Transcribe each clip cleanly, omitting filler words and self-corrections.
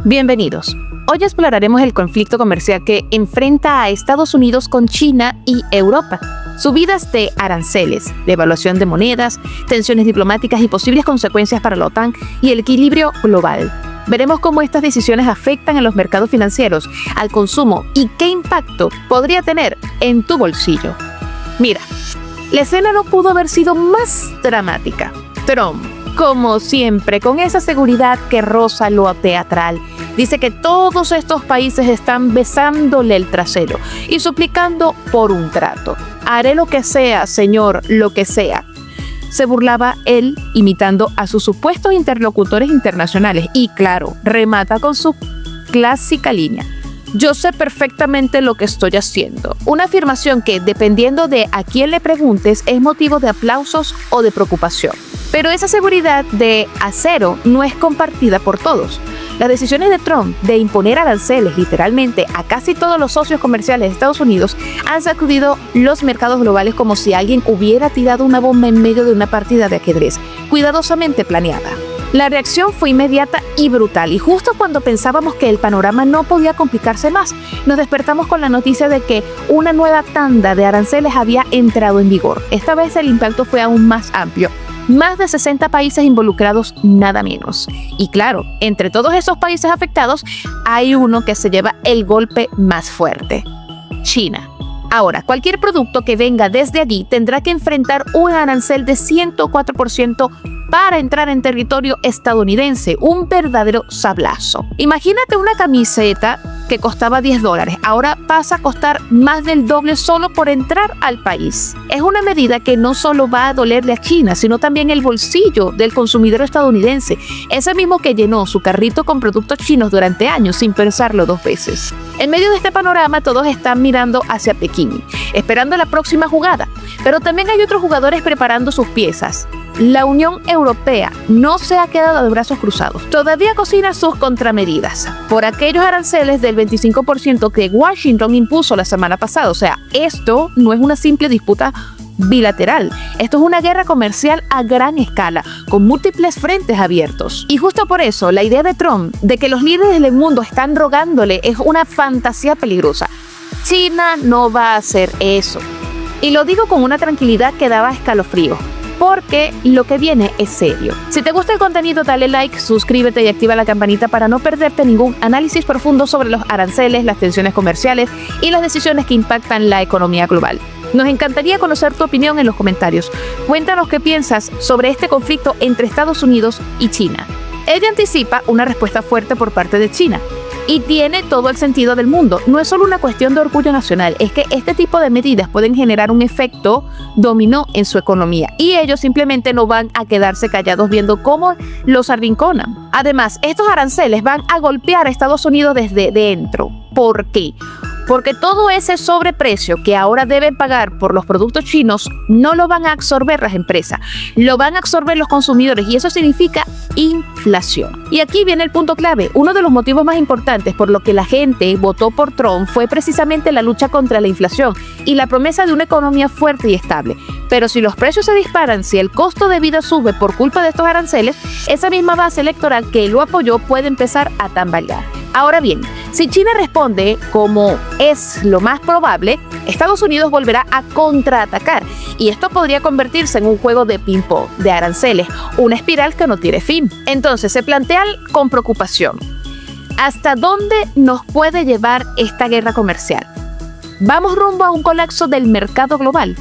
Bienvenidos. Hoy exploraremos el conflicto comercial que enfrenta a Estados Unidos con China y Europa. Subidas de aranceles, devaluación de monedas, tensiones diplomáticas y posibles consecuencias para la OTAN y el equilibrio global. Veremos cómo estas decisiones afectan a los mercados financieros, al consumo y qué impacto podría tener en tu bolsillo. Mira, la escena no pudo haber sido más dramática. Trump, como siempre, con esa seguridad que roza lo teatral, dice que todos estos países están besándole el trasero y suplicando por un trato. Haré lo que sea, señor, lo que sea. Se burlaba él imitando a sus supuestos interlocutores internacionales y, claro, remata con su clásica línea. Yo sé perfectamente lo que estoy haciendo. Una afirmación que, dependiendo de a quién le preguntes, es motivo de aplausos o de preocupación. Pero esa seguridad de acero no es compartida por todos. Las decisiones de Trump de imponer aranceles literalmente a casi todos los socios comerciales de Estados Unidos han sacudido los mercados globales como si alguien hubiera tirado una bomba en medio de una partida de ajedrez, cuidadosamente planeada. La reacción fue inmediata y brutal, y justo cuando pensábamos que el panorama no podía complicarse más, nos despertamos con la noticia de que una nueva tanda de aranceles había entrado en vigor. Esta vez el impacto fue aún más amplio. Más de 60 países involucrados, nada menos. Y claro, entre todos esos países afectados, hay uno que se lleva el golpe más fuerte: China. Ahora, cualquier producto que venga desde allí tendrá que enfrentar un arancel de 104% para entrar en territorio estadounidense, un verdadero sablazo. Imagínate una camiseta que costaba $10, ahora pasa a costar más del doble solo por entrar al país. Es una medida que no solo va a dolerle a China, sino también el bolsillo del consumidor estadounidense, ese mismo que llenó su carrito con productos chinos durante años sin pensarlo dos veces. En medio de este panorama, todos están mirando hacia Pekín, esperando la próxima jugada, pero también hay otros jugadores preparando sus piezas. La Unión Europea no se ha quedado de brazos cruzados. Todavía cocina sus contramedidas por aquellos aranceles del 25% que Washington impuso la semana pasada. O sea, esto no es una simple disputa bilateral. Esto es una guerra comercial a gran escala, con múltiples frentes abiertos. Y justo por eso, la idea de Trump de que los líderes del mundo están rogándole es una fantasía peligrosa. China no va a hacer eso. Y lo digo con una tranquilidad que daba escalofrío, porque lo que viene es serio. Si te gusta el contenido, dale like, suscríbete y activa la campanita para no perderte ningún análisis profundo sobre los aranceles, las tensiones comerciales y las decisiones que impactan la economía global. Nos encantaría conocer tu opinión en los comentarios. Cuéntanos qué piensas sobre este conflicto entre Estados Unidos y China. Ella anticipa una respuesta fuerte por parte de China. Y tiene todo el sentido del mundo. No es solo una cuestión de orgullo nacional, es que este tipo de medidas pueden generar un efecto dominó en su economía. Y ellos simplemente no van a quedarse callados viendo cómo los arrinconan. Además, estos aranceles van a golpear a Estados Unidos desde dentro. ¿Por qué? Porque todo ese sobreprecio que ahora deben pagar por los productos chinos no lo van a absorber las empresas, lo van a absorber los consumidores, y eso significa inflación. Y aquí viene el punto clave. Uno de los motivos más importantes por lo que la gente votó por Trump fue precisamente la lucha contra la inflación y la promesa de una economía fuerte y estable. Pero si los precios se disparan, si el costo de vida sube por culpa de estos aranceles, esa misma base electoral que lo apoyó puede empezar a tambalear. Ahora bien, si China responde como es lo más probable, Estados Unidos volverá a contraatacar, y esto podría convertirse en un juego de ping-pong, de aranceles, una espiral que no tiene fin. Entonces se plantea con preocupación: ¿hasta dónde nos puede llevar esta guerra comercial? ¿Vamos rumbo a un colapso del mercado global?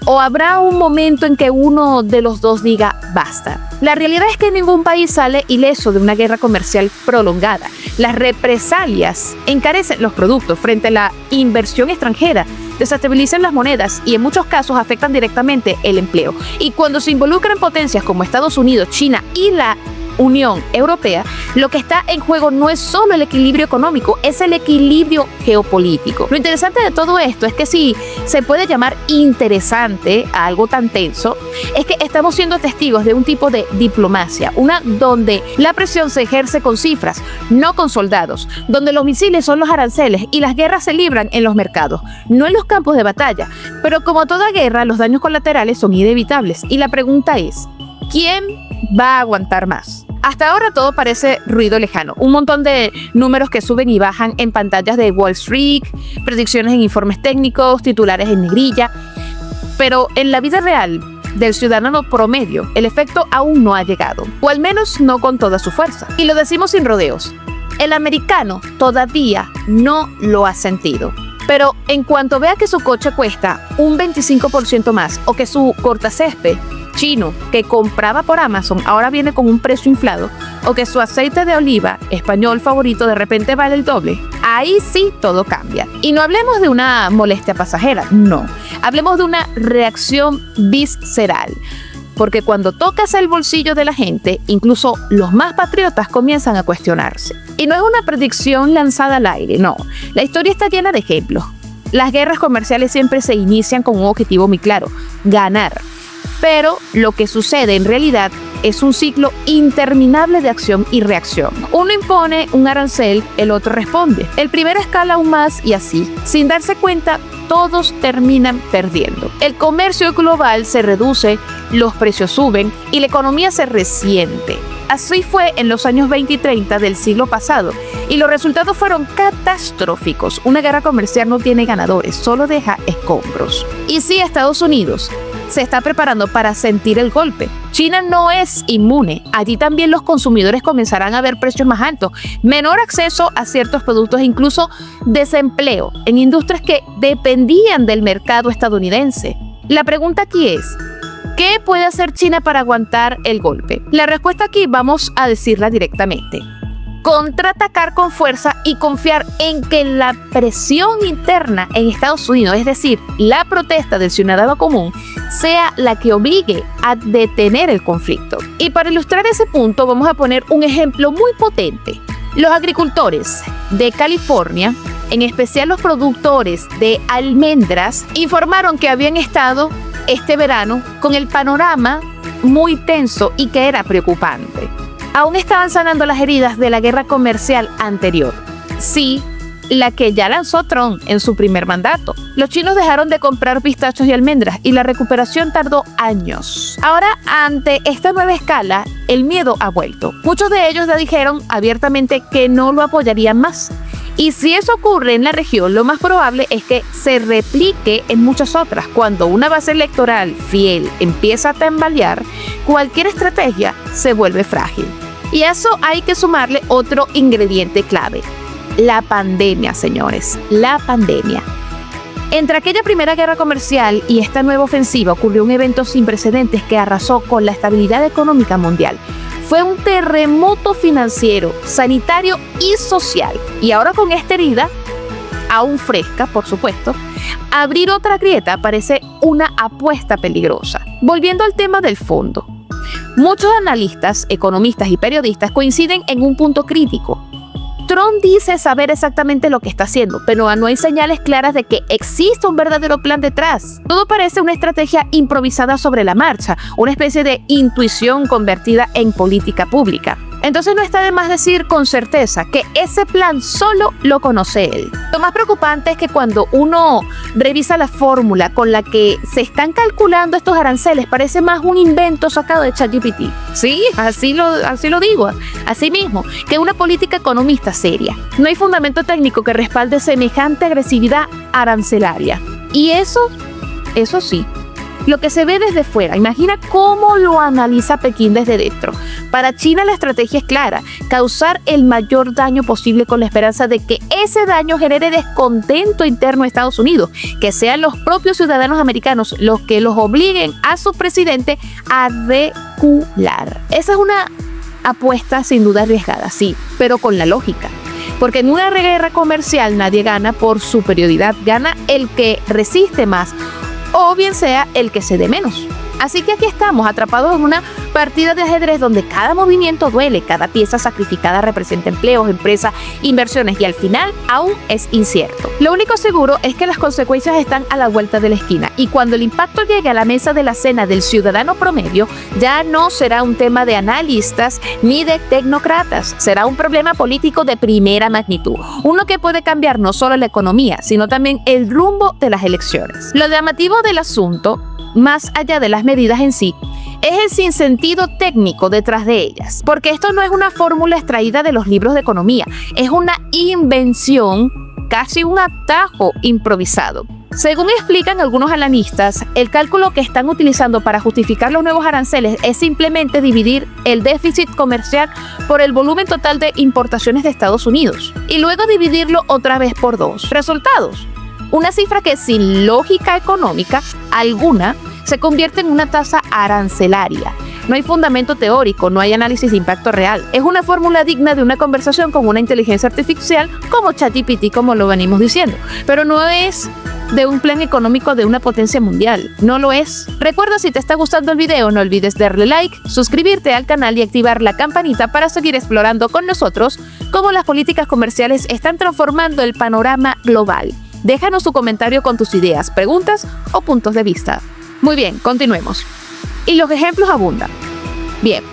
¿O habrá un momento en que uno de los dos diga basta? La realidad es que ningún país sale ileso de una guerra comercial prolongada. Las represalias encarecen los productos frente a la inversión extranjera, desestabilizan las monedas y en muchos casos afectan directamente el empleo. Y cuando se involucran potencias como Estados Unidos, China y la Unión Europea, lo que está en juego no es solo el equilibrio económico, es el equilibrio geopolítico. Lo interesante de todo esto es que si se puede llamar interesante a algo tan tenso, es que estamos siendo testigos de un tipo de diplomacia, una donde la presión se ejerce con cifras, no con soldados, donde los misiles son los aranceles y las guerras se libran en los mercados, no en los campos de batalla. Pero como toda guerra, los daños colaterales son inevitables y la pregunta es: ¿quién va a aguantar más? Hasta ahora todo parece ruido lejano. Un montón de números que suben y bajan en pantallas de Wall Street, predicciones en informes técnicos, titulares en negrilla. Pero en la vida real del ciudadano promedio, el efecto aún no ha llegado, o al menos no con toda su fuerza. Y lo decimos sin rodeos. El americano todavía no lo ha sentido. Pero en cuanto vea que su coche cuesta un 25% más o que su cortacésped chino que compraba por Amazon ahora viene con un precio inflado, o que su aceite de oliva español favorito de repente vale el doble, ahí sí todo cambia. Y no hablemos de una molestia pasajera, no. Hablemos de una reacción visceral. Porque cuando tocas el bolsillo de la gente, incluso los más patriotas comienzan a cuestionarse. Y no es una predicción lanzada al aire, no. La historia está llena de ejemplos. Las guerras comerciales siempre se inician con un objetivo muy claro: ganar. Pero lo que sucede en realidad es un ciclo interminable de acción y reacción. Uno impone un arancel, el otro responde. El primero escala aún más y así. Sin darse cuenta, todos terminan perdiendo. El comercio global se reduce, los precios suben y la economía se resiente. Así fue en los años 20 y 30 del siglo pasado, y los resultados fueron catastróficos. Una guerra comercial no tiene ganadores, solo deja escombros. Y sí, Estados Unidos se está preparando para sentir el golpe. China no es inmune. Allí también los consumidores comenzarán a ver precios más altos, menor acceso a ciertos productos e incluso desempleo en industrias que dependían del mercado estadounidense. La pregunta aquí es: ¿qué puede hacer China para aguantar el golpe? La respuesta aquí vamos a decirla directamente: contraatacar con fuerza y confiar en que la presión interna en Estados Unidos, es decir, la protesta del ciudadano común, sea la que obligue a detener el conflicto. Y para ilustrar ese punto vamos a poner un ejemplo muy potente. Los agricultores de California, en especial los productores de almendras, informaron que habían estado este verano con el panorama muy tenso y que era preocupante. Aún estaban sanando las heridas de la guerra comercial anterior. Sí, la que ya lanzó Trump en su primer mandato. Los chinos dejaron de comprar pistachos y almendras y la recuperación tardó años. Ahora, ante esta nueva escala, el miedo ha vuelto. Muchos de ellos ya dijeron abiertamente que no lo apoyarían más. Y si eso ocurre en la región, lo más probable es que se replique en muchas otras. Cuando una base electoral fiel empieza a tambalear, cualquier estrategia se vuelve frágil. Y a eso hay que sumarle otro ingrediente clave: la pandemia, señores, la pandemia. Entre aquella primera guerra comercial y esta nueva ofensiva ocurrió un evento sin precedentes que arrasó con la estabilidad económica mundial. Fue un terremoto financiero, sanitario y social. Y ahora con esta herida, aún fresca, por supuesto, abrir otra grieta parece una apuesta peligrosa. Volviendo al tema del fondo. Muchos analistas, economistas y periodistas coinciden en un punto crítico. Trump dice saber exactamente lo que está haciendo, pero no hay señales claras de que exista un verdadero plan detrás. Todo parece una estrategia improvisada sobre la marcha, una especie de intuición convertida en política pública. Entonces no está de más decir con certeza que ese plan solo lo conoce él. Lo más preocupante es que cuando uno revisa la fórmula con la que se están calculando estos aranceles, parece más un invento sacado de ChatGPT. Sí, así lo digo, así mismo, que una política economista seria. No hay fundamento técnico que respalde semejante agresividad arancelaria. Y eso sí, lo que se ve desde fuera. Imagina cómo lo analiza Pekín desde dentro. Para China la estrategia es clara: causar el mayor daño posible con la esperanza de que ese daño genere descontento interno a Estados Unidos, que sean los propios ciudadanos americanos los que los obliguen a su presidente a recular. Esa es una apuesta sin duda arriesgada, sí, pero con la lógica. Porque en una guerra comercial nadie gana por superioridad, gana el que resiste más, o bien sea el que cede menos. Así que aquí estamos, atrapados en una partida de ajedrez donde cada movimiento duele, cada pieza sacrificada representa empleos, empresas, inversiones, y al final aún es incierto. Lo único seguro es que las consecuencias están a la vuelta de la esquina, y cuando el impacto llegue a la mesa de la cena del ciudadano promedio, ya no será un tema de analistas ni de tecnócratas, será un problema político de primera magnitud, uno que puede cambiar no solo la economía, sino también el rumbo de las elecciones. Lo llamativo del asunto, más allá de las medidas en sí, es el sinsentido técnico detrás de ellas, porque esto no es una fórmula extraída de los libros de economía, es una invención, casi un atajo improvisado. Según explican algunos analistas, el cálculo que están utilizando para justificar los nuevos aranceles es simplemente dividir el déficit comercial por el volumen total de importaciones de Estados Unidos y luego dividirlo otra vez por 2. Resultados: una cifra que sin lógica económica alguna se convierte en una tasa arancelaria. No hay fundamento teórico, no hay análisis de impacto real. Es una fórmula digna de una conversación con una inteligencia artificial como ChatGPT, como lo venimos diciendo, pero no es de un plan económico de una potencia mundial. No lo es. Recuerda, si te está gustando el video, no olvides darle like, suscribirte al canal y activar la campanita para seguir explorando con nosotros cómo las políticas comerciales están transformando el panorama global. Déjanos tu comentario con tus ideas, preguntas o puntos de vista. Muy bien, continuemos. Y los ejemplos abundan. Bien,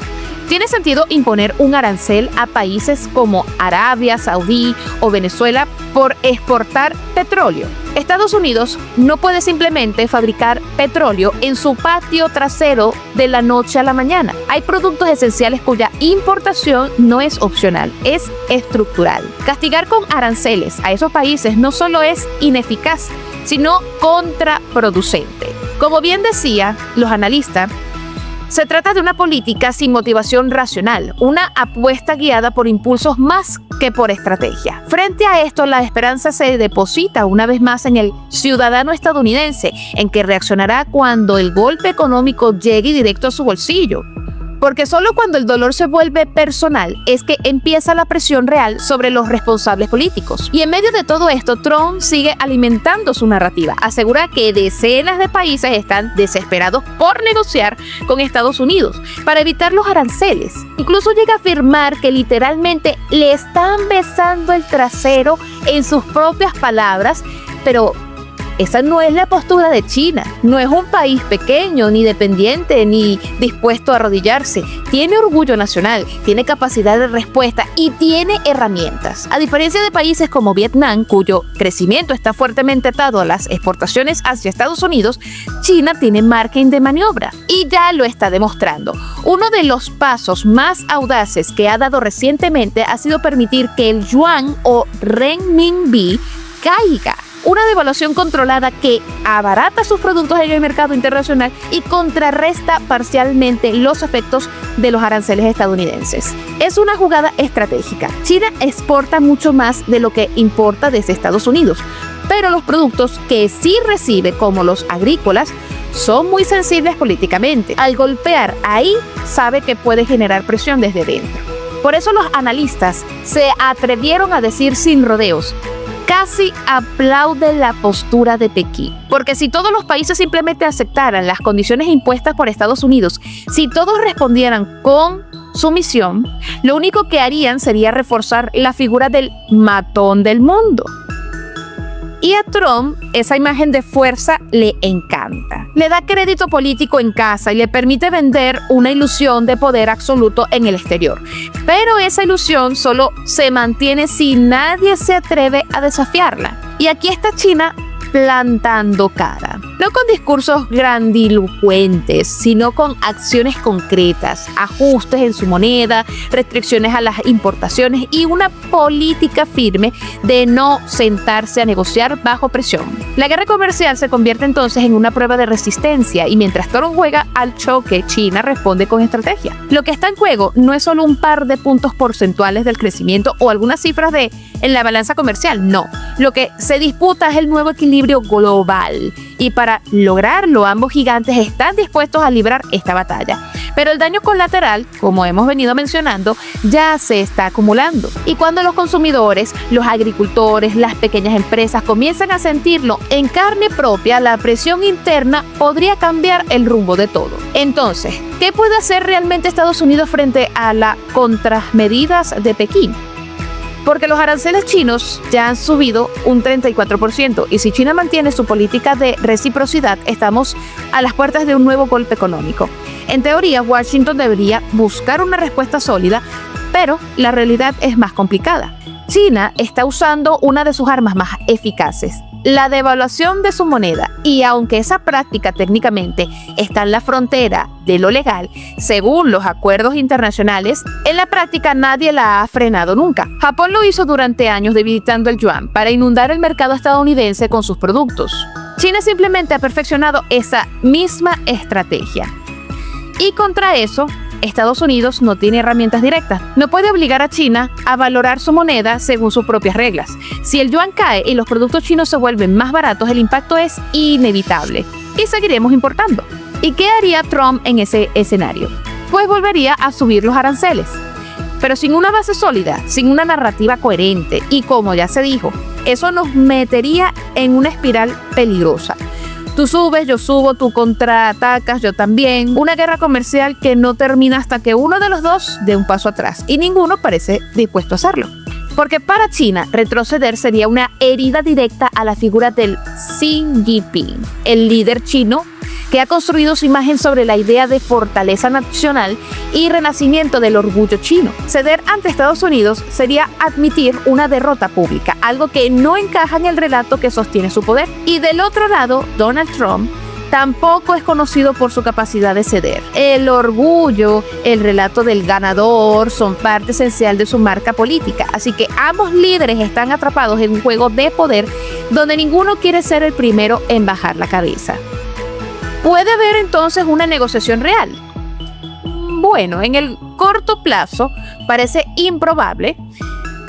¿tiene sentido imponer un arancel a países como Arabia Saudí o Venezuela por exportar petróleo? Estados Unidos no puede simplemente fabricar petróleo en su patio trasero de la noche a la mañana. Hay productos esenciales cuya importación no es opcional, es estructural. Castigar con aranceles a esos países no solo es ineficaz, sino contraproducente. Como bien decían los analistas, se trata de una política sin motivación racional, una apuesta guiada por impulsos más que por estrategia. Frente a esto, la esperanza se deposita una vez más en el ciudadano estadounidense, en que reaccionará cuando el golpe económico llegue directo a su bolsillo. Porque solo cuando el dolor se vuelve personal es que empieza la presión real sobre los responsables políticos. Y en medio de todo esto, Trump sigue alimentando su narrativa. Asegura que decenas de países están desesperados por negociar con Estados Unidos para evitar los aranceles. Incluso llega a afirmar que literalmente le están besando el trasero en sus propias palabras, pero esa no es la postura de China. No es un país pequeño, ni dependiente, ni dispuesto a arrodillarse. Tiene orgullo nacional, tiene capacidad de respuesta y tiene herramientas. A diferencia de países como Vietnam, cuyo crecimiento está fuertemente atado a las exportaciones hacia Estados Unidos, China tiene margen de maniobra y ya lo está demostrando. Uno de los pasos más audaces que ha dado recientemente ha sido permitir que el yuan o renminbi caiga. Una devaluación controlada que abarata sus productos en el mercado internacional y contrarresta parcialmente los efectos de los aranceles estadounidenses. Es una jugada estratégica. China exporta mucho más de lo que importa desde Estados Unidos, pero los productos que sí recibe, como los agrícolas, son muy sensibles políticamente. Al golpear ahí, sabe que puede generar presión desde dentro. Por eso los analistas se atrevieron a decir sin rodeos: casi aplauden la postura de Pekín. Porque si todos los países simplemente aceptaran las condiciones impuestas por Estados Unidos, si todos respondieran con sumisión, lo único que harían sería reforzar la figura del matón del mundo. Y a Trump esa imagen de fuerza le encanta. Le da crédito político en casa y le permite vender una ilusión de poder absoluto en el exterior. Pero esa ilusión solo se mantiene si nadie se atreve a desafiarla. Y aquí está China plantando cara. No con discursos grandilocuentes, sino con acciones concretas, ajustes en su moneda, restricciones a las importaciones y una política firme de no sentarse a negociar bajo presión. La guerra comercial se convierte entonces en una prueba de resistencia y mientras Trump juega al choque, China responde con estrategia. Lo que está en juego no es solo un par de puntos porcentuales del crecimiento o algunas cifras en la balanza comercial, no. Lo que se disputa es el nuevo equilibrio global y para lograrlo ambos gigantes están dispuestos a librar esta batalla. Pero el daño colateral, como hemos venido mencionando, ya se está acumulando. Y cuando los consumidores, los agricultores, las pequeñas empresas comienzan a sentirlo en carne propia, la presión interna podría cambiar el rumbo de todo. Entonces, ¿qué puede hacer realmente Estados Unidos frente a las contramedidas de Pekín? Porque los aranceles chinos ya han subido un 34% y si China mantiene su política de reciprocidad, estamos a las puertas de un nuevo golpe económico. En teoría, Washington debería buscar una respuesta sólida, pero la realidad es más complicada. China está usando una de sus armas más eficaces, la devaluación de su moneda, y aunque esa práctica técnicamente está en la frontera de lo legal, según los acuerdos internacionales, en la práctica nadie la ha frenado nunca. Japón lo hizo durante años debilitando el yuan para inundar el mercado estadounidense con sus productos. China simplemente ha perfeccionado esa misma estrategia. Y contra eso, Estados Unidos no tiene herramientas directas. No puede obligar a China a valorar su moneda según sus propias reglas. Si el yuan cae y los productos chinos se vuelven más baratos, el impacto es inevitable y seguiremos importando. ¿Y qué haría Trump en ese escenario? Pues volvería a subir los aranceles, pero sin una base sólida, sin una narrativa coherente, y como ya se dijo, eso nos metería en una espiral peligrosa. Tú subes, yo subo, tú contraatacas, yo también. Una guerra comercial que no termina hasta que uno de los dos dé un paso atrás, y ninguno parece dispuesto a hacerlo. Porque para China, retroceder sería una herida directa a la figura del Xi Jinping, el líder chino que ha construido su imagen sobre la idea de fortaleza nacional y renacimiento del orgullo chino. Ceder ante Estados Unidos sería admitir una derrota pública, algo que no encaja en el relato que sostiene su poder. Y del otro lado, Donald Trump tampoco es conocido por su capacidad de ceder. El orgullo, el relato del ganador son parte esencial de su marca política, así que ambos líderes están atrapados en un juego de poder donde ninguno quiere ser el primero en bajar la cabeza. ¿Puede haber entonces una negociación real? Bueno, en el corto plazo parece improbable,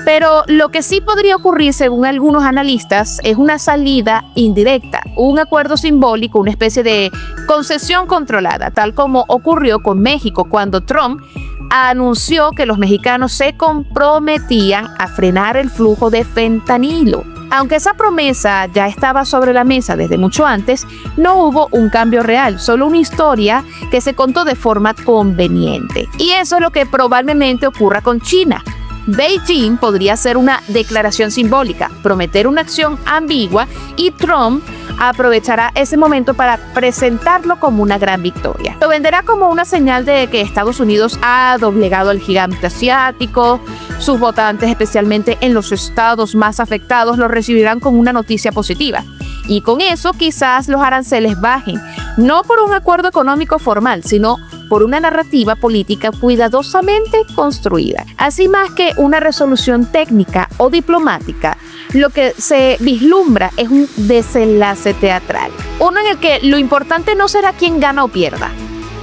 pero lo que sí podría ocurrir, según algunos analistas, es una salida indirecta, un acuerdo simbólico, una especie de concesión controlada, tal como ocurrió con México cuando Trump anunció que los mexicanos se comprometían a frenar el flujo de fentanilo. Aunque esa promesa ya estaba sobre la mesa desde mucho antes, no hubo un cambio real, solo una historia que se contó de forma conveniente. Y eso es lo que probablemente ocurra con China. Beijing podría hacer una declaración simbólica, prometer una acción ambigua, y Trump aprovechará ese momento para presentarlo como una gran victoria. Lo venderá como una señal de que Estados Unidos ha doblegado al gigante asiático. Sus votantes, especialmente en los estados más afectados, lo recibirán como una noticia positiva. Y con eso quizás los aranceles bajen, no por un acuerdo económico formal, sino por una narrativa política cuidadosamente construida. Así, más que una resolución técnica o diplomática, lo que se vislumbra es un desenlace teatral. Uno en el que lo importante no será quién gana o pierda,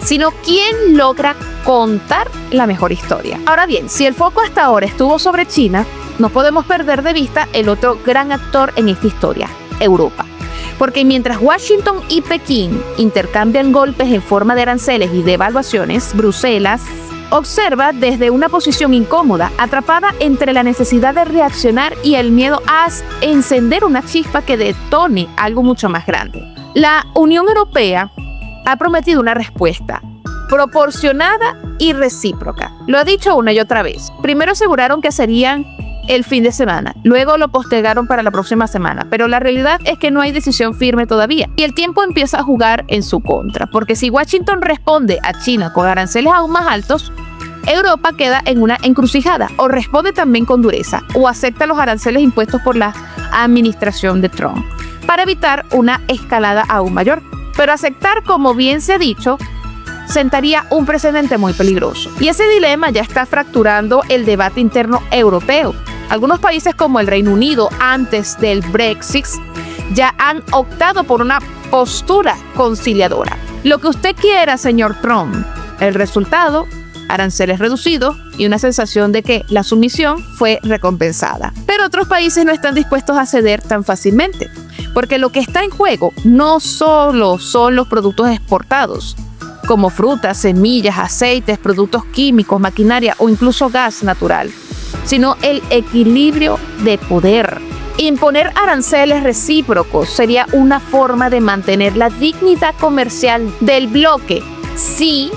sino quién logra contar la mejor historia. Ahora bien, si el foco hasta ahora estuvo sobre China, no podemos perder de vista el otro gran actor en esta historia, Europa. Porque mientras Washington y Pekín intercambian golpes en forma de aranceles y devaluaciones, Bruselas observa desde una posición incómoda, atrapada entre la necesidad de reaccionar y el miedo a encender una chispa que detone algo mucho más grande. La Unión Europea ha prometido una respuesta proporcionada y recíproca. Lo ha dicho una y otra vez. Primero aseguraron que serían el fin de semana, luego lo postergaron para la próxima semana, pero la realidad es que no hay decisión firme todavía y el tiempo empieza a jugar en su contra, porque si Washington responde a China con aranceles aún más altos, Europa queda en una encrucijada, o responde también con dureza o acepta los aranceles impuestos por la administración de Trump para evitar una escalada aún mayor. Pero aceptar, como bien se ha dicho, sentaría un precedente muy peligroso. Y ese dilema ya está fracturando el debate interno europeo. Algunos países como el Reino Unido, antes del Brexit, ya han optado por una postura conciliadora. Lo que usted quiera, señor Trump. El resultado, aranceles reducidos y una sensación de que la sumisión fue recompensada. Pero otros países no están dispuestos a ceder tan fácilmente, porque lo que está en juego no solo son los productos exportados, como frutas, semillas, aceites, productos químicos, maquinaria o incluso gas natural, sino el equilibrio de poder. Imponer aranceles recíprocos sería una forma de mantener la dignidad comercial del bloque, sí,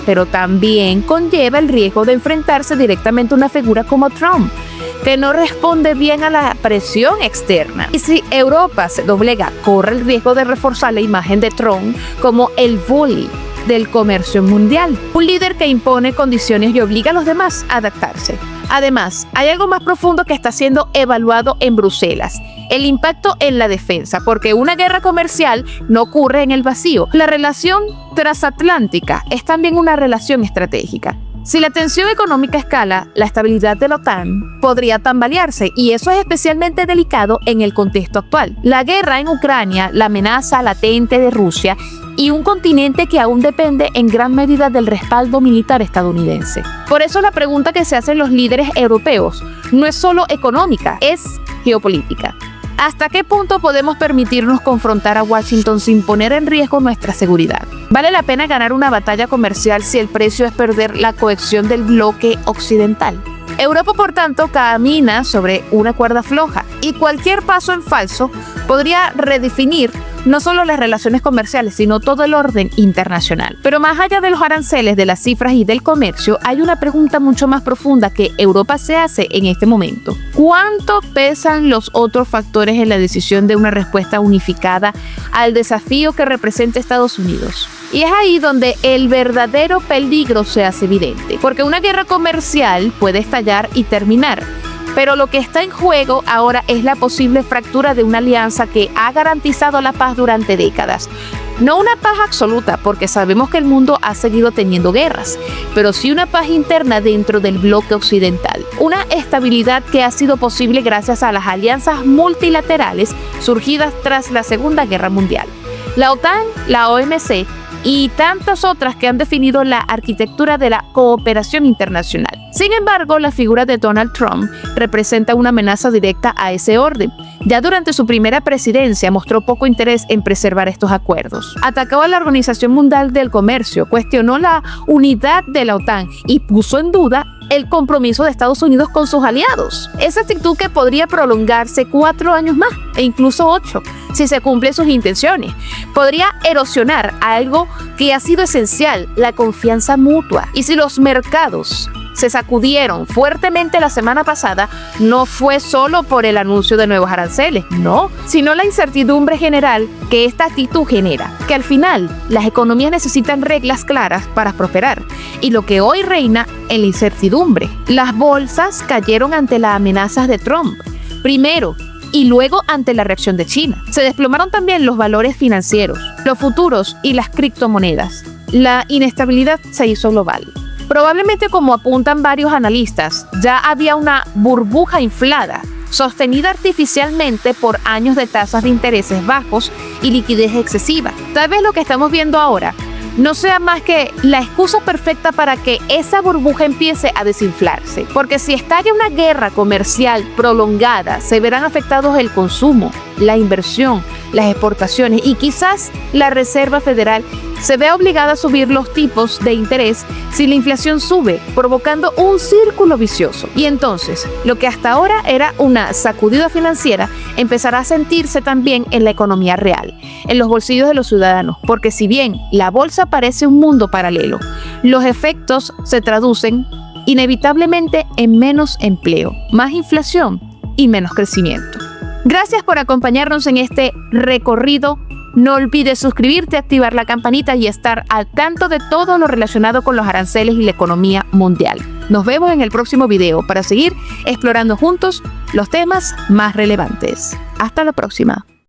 pero también conlleva el riesgo de enfrentarse directamente a una figura como Trump, que no responde bien a la presión externa. Y si Europa se doblega, corre el riesgo de reforzar la imagen de Trump como el bully del comercio mundial, un líder que impone condiciones y obliga a los demás a adaptarse. Además, hay algo más profundo que está siendo evaluado en Bruselas: el impacto en la defensa, porque una guerra comercial no ocurre en el vacío. La relación transatlántica es también una relación estratégica. Si la tensión económica escala, la estabilidad de la OTAN podría tambalearse, y eso es especialmente delicado en el contexto actual. La guerra en Ucrania, la amenaza latente de Rusia y un continente que aún depende en gran medida del respaldo militar estadounidense. Por eso la pregunta que se hacen los líderes europeos no es solo económica, es geopolítica. ¿Hasta qué punto podemos permitirnos confrontar a Washington sin poner en riesgo nuestra seguridad? ¿Vale la pena ganar una batalla comercial si el precio es perder la cohesión del bloque occidental? Europa, por tanto, camina sobre una cuerda floja, y cualquier paso en falso podría redefinir no solo las relaciones comerciales, sino todo el orden internacional. Pero más allá de los aranceles, de las cifras y del comercio, hay una pregunta mucho más profunda que Europa se hace en este momento. ¿Cuánto pesan los otros factores en la decisión de una respuesta unificada al desafío que representa Estados Unidos? Y es ahí donde el verdadero peligro se hace evidente, porque una guerra comercial puede estallar y terminar, pero lo que está en juego ahora es la posible fractura de una alianza que ha garantizado la paz durante décadas. No una paz absoluta, porque sabemos que el mundo ha seguido teniendo guerras, pero sí una paz interna dentro del bloque occidental. Una estabilidad que ha sido posible gracias a las alianzas multilaterales surgidas tras la Segunda Guerra Mundial. La OTAN, la OMC y tantas otras que han definido la arquitectura de la cooperación internacional. Sin embargo, la figura de Donald Trump representa una amenaza directa a ese orden. Ya durante su primera presidencia mostró poco interés en preservar estos acuerdos. Atacó a la Organización Mundial del Comercio, cuestionó la unidad de la OTAN y puso en duda el compromiso de Estados Unidos con sus aliados. Esa actitud que podría prolongarse 4 años más e incluso 8 si se cumplen sus intenciones. Podría erosionar algo que ha sido esencial: la confianza mutua. Y si los mercados se sacudieron fuertemente la semana pasada, no fue solo por el anuncio de nuevos aranceles, no, sino la incertidumbre general que esta actitud genera, que al final las economías necesitan reglas claras para prosperar, y lo que hoy reina es la incertidumbre. Las bolsas cayeron ante las amenazas de Trump, primero, y luego ante la reacción de China. Se desplomaron también los valores financieros, los futuros y las criptomonedas. La inestabilidad se hizo global. Probablemente, como apuntan varios analistas, ya había una burbuja inflada, sostenida artificialmente por años de tasas de intereses bajos y liquidez excesiva. Tal vez lo que estamos viendo ahora no sea más que la excusa perfecta para que esa burbuja empiece a desinflarse. Porque si estalla una guerra comercial prolongada, se verán afectados el consumo, la inversión, las exportaciones, y quizás la Reserva Federal se vea obligada a subir los tipos de interés si la inflación sube, provocando un círculo vicioso. Y entonces, lo que hasta ahora era una sacudida financiera empezará a sentirse también en la economía real, en los bolsillos de los ciudadanos, porque si bien la bolsa parece un mundo paralelo, los efectos se traducen inevitablemente en menos empleo, más inflación y menos crecimiento. Gracias por acompañarnos en este recorrido. No olvides suscribirte, activar la campanita y estar al tanto de todo lo relacionado con los aranceles y la economía mundial. Nos vemos en el próximo video para seguir explorando juntos los temas más relevantes. Hasta la próxima.